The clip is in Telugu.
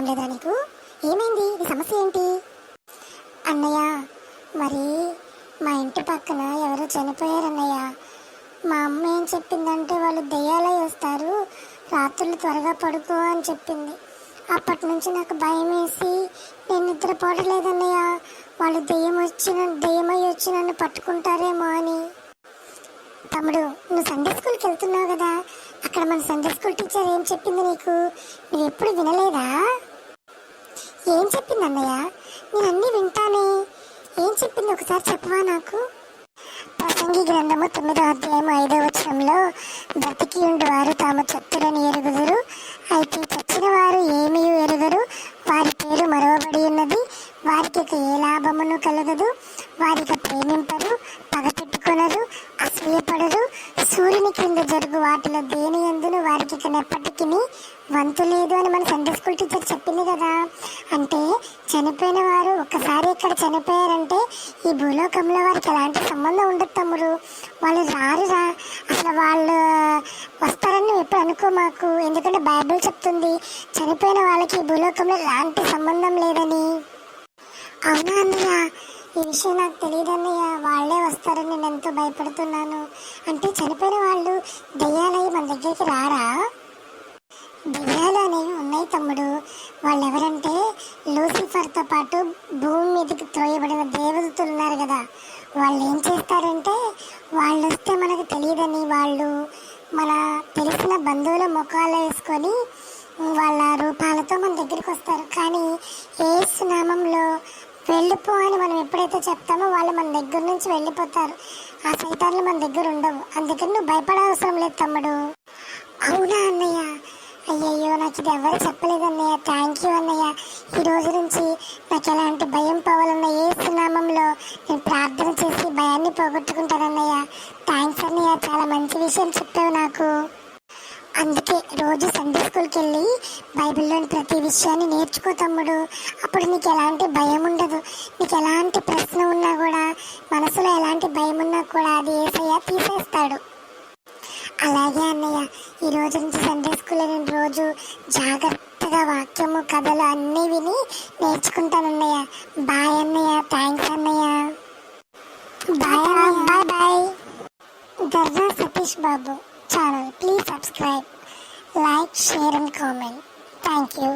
లేదా నీకు? ఏమైంది? నీ సమస్య ఏంటి? అన్నయ్య, మరి మా ఇంటి పక్కన ఎవరో చనిపోయారన్నయ్య. మా అమ్మ ఏం చెప్పిందంటే వాళ్ళు దెయ్యాలై వస్తారు, రాత్రులు త్వరగా పడుకో అని చెప్పింది. అప్పటి నుంచి నాకు భయం వేసి నేను నిద్రపోవట్లేదన్నయ్య. వాళ్ళు దెయ్యమై వచ్చి నన్ను పట్టుకుంటారేమో అని. తమ్ముడు, నువ్వు సండే స్కూల్కి వెళ్తున్నావు కదా, అక్కడ మన సండే స్కూల్ టీచర్ ఏం చెప్పింది నీకు? నువ్వు ఎప్పుడు వినలేదా? ఏం చెప్పింది అన్నయ్య? నేను అన్నీ వింటానే. ఏం చెప్పింది ఒకసారి చెప్పవా నాకు? ప్రసంగి గ్రంథము 9వ అధ్యాయము 5వ వచనంలో, బ్రతికి ఉండు వారు తాము చతురని ఎరుగుదురు, అయితే చచ్చిన వారు ఏమీ ఎరుగరు, వారి పేరు మరవబడి ఉన్నది, వారికి ఏ లాభమును కలగదు, వారికి ప్రేమింపరు, పగ పెట్టుకొనరు, అసూయపడరు, సూర్యుని క్రింద జరుగు వాటిలో దేని యందును వారికి ఎప్పటికీ వంతు లేదు అని మన సండే స్కూల్ టీచర్ చెప్పింది కదా. అంటే చనిపోయిన వారు ఒక్కసారి ఇక్కడ చనిపోయారంటే ఈ భూలోకంలో వారికి ఎలాంటి సంబంధం ఉండదు తమ్ముడు. వాళ్ళు రారురా, అసలు వాళ్ళు వస్తారని నువ్వు ఎప్పుడు అనుకో మాకు. ఎందుకంటే బైబిల్ చెప్తుంది చనిపోయిన వాళ్ళకి ఈ భూలోకంలో ఎలాంటి సంబంధం లేదని. అవునా అన్నయ్య? ఈ విషయం నాకు తెలియదు అన్నయ్య. వాళ్ళే వస్తారని నేను ఎంతో భయపడుతున్నాను. అంటే చనిపోయిన వాళ్ళు దెయ్యాలై మన దగ్గరికి రారా? దెయ్యాలు అనేవి ఉన్నాయి తమ్ముడు. వాళ్ళు ఎవరంటే లూసిఫర్తో పాటు భూమి మీదకి త్రోయబడిన దేవదూతలు ఉన్నారు కదా, వాళ్ళు ఏం చేస్తారంటే వాళ్ళు వస్తే మనకు తెలియదని వాళ్ళు మన తెలిసిన బంధువుల ముఖాలు వేసుకొని వాళ్ళ రూపాలతో మన దగ్గరికి వస్తారు. కానీ యేసు నామంలో వెళ్ళిపో అని మనం ఎప్పుడైతే చెప్తామో వాళ్ళు మన దగ్గర నుంచి వెళ్ళిపోతారు. ఆ సైతాన్లు మన దగ్గర ఉండవు. అందుకని నువ్వు భయపడవసరం లేదు తమ్ముడు. అవునా అన్నయ్య? అయ్యయ్యో, నాకు ఇది ఎవరు చెప్పలేదన్నయ్య. థ్యాంక్ యూ అన్నయ్య. ఈ రోజు నుంచి నాకు ఎలాంటి భయం పోవాలన్న యేసు నామంలో నేను ప్రార్థన చేసి భయాన్ని పోగొట్టుకుంటానన్నయ్య. థ్యాంక్స్ అన్నయ్య, చాలా మంచి విషయం చెప్పావు నాకు. అందుకే రోజు సండే స్కూల్కి వెళ్ళి బైబిల్లోని ప్రతి విషయాన్ని నేర్చుకో తమ్ముడు. అప్పుడు నీకు ఎలాంటి భయం ఉండదు. నీకు ఎలాంటి ప్రశ్న ఉన్నా కూడా, మనసులో ఎలాంటి భయం ఉన్నా కూడా అది యేసయ్య తీసేస్తాడు. అలాగే అన్నయ్య, ఈ రోజు నుంచి సండే స్కూల్లో నేను రోజు జాగ్రత్తగా వాక్యము కథలు అన్నీ విని నేర్చుకుంటానన్నయ్య. బాయ్ అన్నయ్య. థ్యాంక్స్ అన్నయ్య. Bye bye bye. Durga Satish Babu channel. Please subscribe, like, share and comment. Thank you.